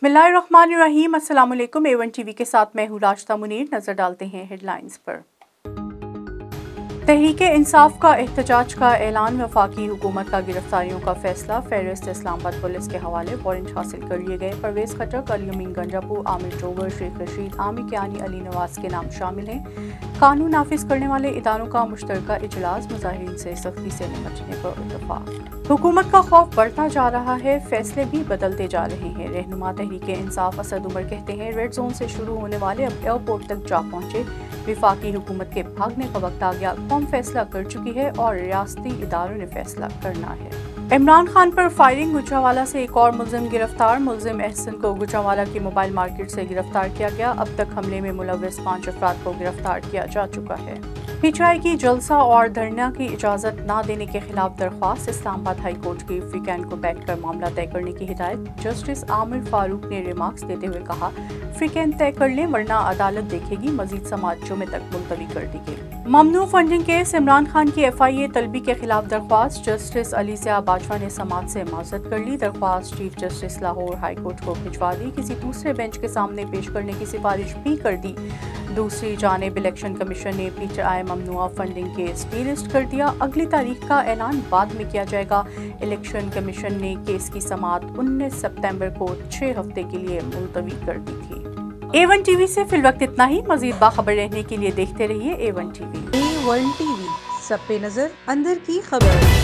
बिस्मिल्लाहिर्रहमानिर्रहीम। अस्सलाम वालेकुम। A1 टीवी के साथ मैं हूँ राशिदा मुनीर। नजर डालते हैं हेडलाइंस पर। तहरीक इंसाफ का एहतजाज का ऐलान, वफाकी हुकूमत का गिरफ्तारियों का फैसला। फहरिस्त इस्लामाबाद पुलिस के हवाले वारंट हासिल कर लिए गए। परवेज खटक, अली अमीन गंजापू, आमिर जोगर, शेख रशीद, आमिर कियानी, अली नवाज के नाम शामिल हैं। कानून नाफिज करने वाले इदारों का मुश्तरका इजलास, मुजाहिरीन से सख्ती से निपटने पर इत्तफाक। हुकूमत का खौफ बढ़ता जा रहा है, फैसले भी बदलते जा रहे हैं। रहनुमा तहरीक इंसाफ असद उमर कहते हैं, रेड जोन से शुरू होने वाले अब एयरपोर्ट तक जा पहुंचे। वफाकी हुकूमत के भागने का वक्त आ गया। कौम फैसला कर चुकी है और रियासती इदारों ने फैसला करना है। इमरान खान पर फायरिंग, गुजरावाला से एक और मुलजिम गिरफ्तार। मुलजिम एहसन को गुजरावाला की मोबाइल मार्केट से गिरफ्तार किया गया। अब तक हमले में मुलव्विस 5 अफराद को गिरफ्तार किया जा चुका है। पीटीआई की जलसा और धरना की इजाजत न देने के खिलाफ दरख्वास्त। इस्लामाबाद हाई कोर्ट की वीकेंड को बैठकर मामला तय करने की हिदायत। जस्टिस आमिर फारूक ने रिमार्क्स देते हुए कहा, वीकेंड तय कर लें वरना अदालत देखेगी। मजीद समाअत जुमे तक मुलतवी कर दी गई। ममनू फंडिंग केस, इमरान खान की FIA तलबी के खिलाफ दरख्वास्त। जस्टिस अलीसिया बाजवा ने समाअत से माजरत कर ली। दरख्वास्त chief justice Lahore high court को भिजवा दी। किसी दूसरे बेंच के सामने पेश करने की सिफारिश भी कर दी। दूसरी जानिब इलेक्शन कमीशन ने PTI ममनुआ फंडिंग केस डीलिस्ट कर दिया। अगली तारीख का ऐलान बाद में किया जाएगा। इलेक्शन कमीशन ने केस की समाअत 19 सितंबर को 6 हफ्ते के लिए मुलतवी कर दी थी। A1 टीवी से फिलवक्त इतना ही। मजीद बाखबर रहने के लिए देखते रहिए A1 टीवी। A1 टीवी, सब पे नजर, अंदर की खबर।